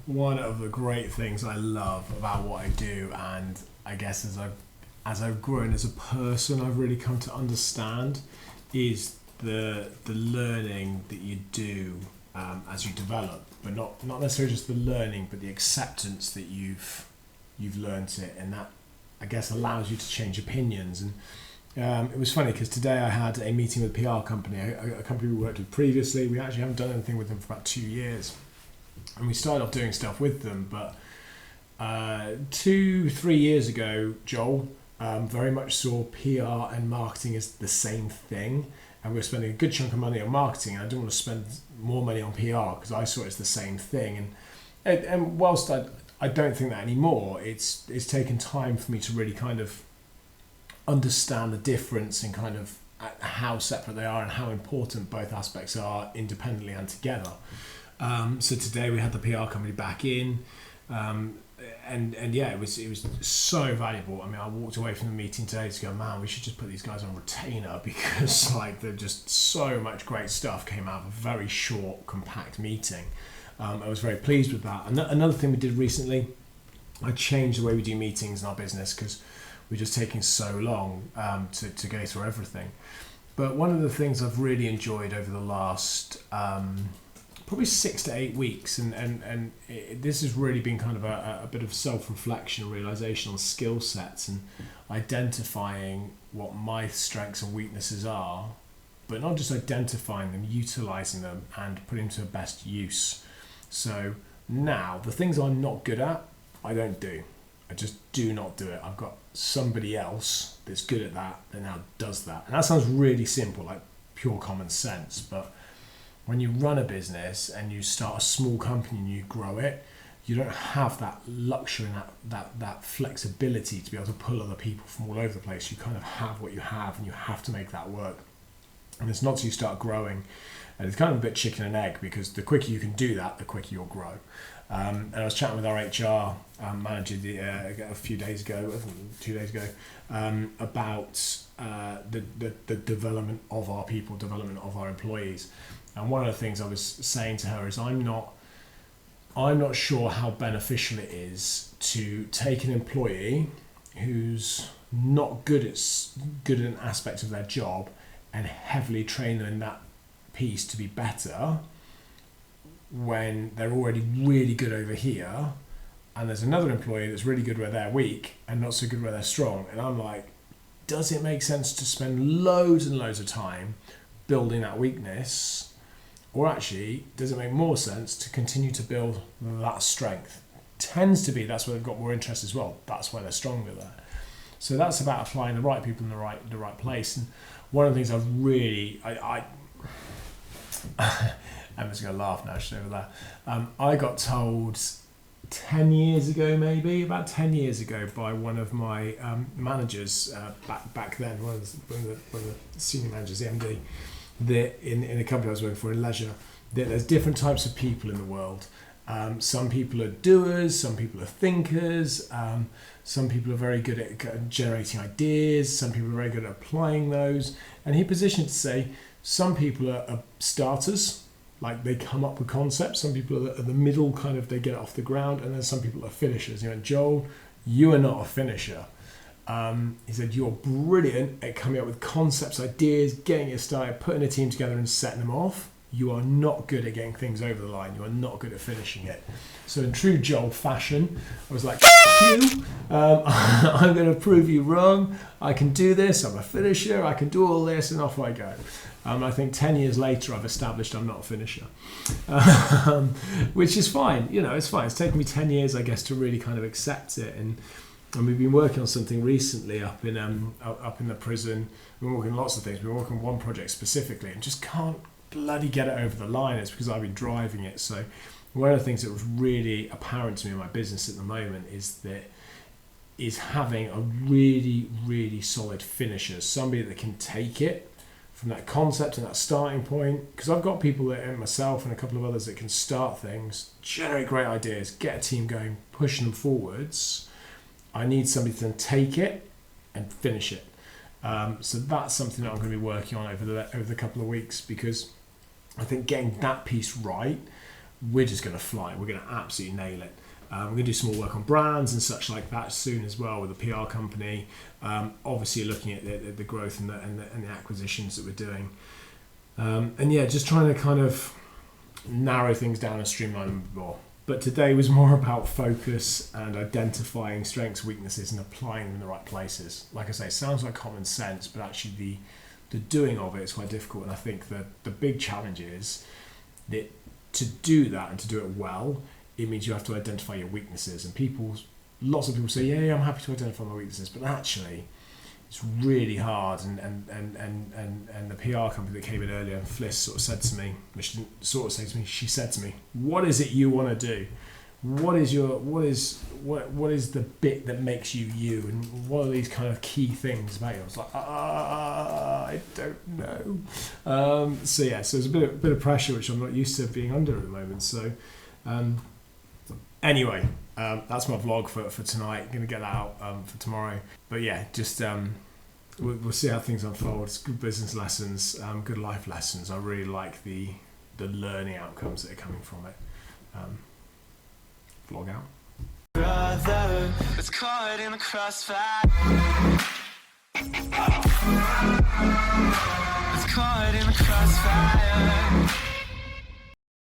one of the great things I love about what I do, and I guess as I've grown as a person, I've really come to understand, is the learning that you do as you develop, but not necessarily just the learning, but the acceptance that you've learnt it, and that I guess allows you to change opinions. And it was funny because today I had a meeting with a PR company, a company we worked with previously. We actually haven't done anything with them for about 2 years. And we started off doing stuff with them, but 2-3 years ago, Joel very much saw PR and marketing as the same thing, and we were spending a good chunk of money on marketing, and I didn't want to spend more money on PR because I saw it as the same thing. And whilst I don't think that anymore, it's taken time for me to really kind of understand the difference and kind of how separate they are and how important both aspects are independently and together. So today we had the PR company back in, and yeah, it was so valuable. I mean, I walked away from the meeting today to go, man, we should just put these guys on retainer because like they're just so much great stuff came out of a very short, compact meeting. I was very pleased with that. Another thing we did recently, I changed the way we do meetings in our business because we're just taking so long to go through everything. But one of the things I've really enjoyed over the last probably 6 to 8 weeks, and this has really been kind of a bit of self-reflection, realization on skill sets and identifying what my strengths and weaknesses are, but not just identifying them, utilizing them and putting them to best use. So now the things I'm not good at, I don't do. I just do not do it. I've got somebody else that's good at that now does that. And that sounds really simple, like pure common sense, but when you run a business and you start a small company and you grow it, you don't have that luxury and that flexibility to be able to pull other people from all over the place. You kind of have what you have and you have to make that work. And it's not till you start growing, and it's kind of a bit chicken and egg, because the quicker you can do that, the quicker you'll grow. And I was chatting with our HR manager a few days ago, 2 days ago, about the development of our people, development of our employees. And one of the things I was saying to her is I'm not sure how beneficial it is to take an employee who's not good at an aspect of their job and heavily train them in that piece to be better when they're already really good over here, and there's another employee that's really good where they're weak and not so good where they're strong. And I'm like, does it make sense to spend loads and loads of time building that weakness, or actually does it make more sense to continue to build that strength? Tends to be that's where they've got more interest as well. That's why they're stronger there. So that's about applying the right people in the right place. And one of the things I've really Emma's going to laugh now, she's over there. I got told 10 years ago, maybe, about 10 years ago, by one of my managers back then, one of the senior managers, the MD, that in a company I was working for in leisure, that there's different types of people in the world. Some people are doers, some people are thinkers, some people are very good at generating ideas, some people are very good at applying those. And he positioned to say some people are starters, like they come up with concepts. Some people are the middle, kind of they get it off the ground, and then some people are finishers. You know, Joel, you are not a finisher. He said, you're brilliant at coming up with concepts, ideas, getting it started, putting a team together and setting them off. You are not good at getting things over the line. You are not good at finishing it. So in true Joel fashion, I was like, you, I'm going to prove you wrong. I can do this. I'm a finisher. I can do all this, and off I go. I think 10 years later, I've established I'm not a finisher, which is fine. You know, it's fine. It's taken me 10 years, I guess, to really kind of accept it. And we've been working on something recently up in the prison. We've been working on lots of things. We've been working on one project specifically and just can't bloody get it over the line. It's because I've been driving it. So one of the things that was really apparent to me in my business at the moment is having a really, really solid finisher, somebody that can take it from that concept and that starting point. Because I've got people that, and myself and a couple of others, that can start things, generate great ideas, get a team going, pushing them forwards. I need somebody to then take it and finish it. So that's something that I'm going to be working on over the couple of weeks, because I think getting that piece right we're just going to fly. We're going to absolutely nail it. We're going to do some more work on brands and such like that soon as well with a PR company. Obviously looking at the growth and the acquisitions that we're doing. And yeah, just trying to kind of narrow things down and streamline them more. But today was more about focus and identifying strengths, weaknesses, and applying them in the right places. Like I say, it sounds like common sense, but actually the doing of it is quite difficult. And I think that the big challenge is that to do that and to do it well, it means you have to identify your weaknesses. And lots of people say, yeah, I'm happy to identify my weaknesses, but actually it's really hard. And the PR company that came in earlier, Fliss, sort of said to me, she didn't sort of say to me, she said to me, what is it you want to do? What is the bit that makes you you, and what are these kind of key things about you? I was like, I don't know. So there's a bit of pressure which I'm not used to being under at the moment. So anyway, that's my vlog for tonight. I'm gonna get that out for tomorrow. But yeah, just we'll see how things unfold. It's good business lessons, good life lessons. I really like the learning outcomes that are coming from it. Vlog out. Brother, it's caught in the crossfire. It's caught in the crossfire.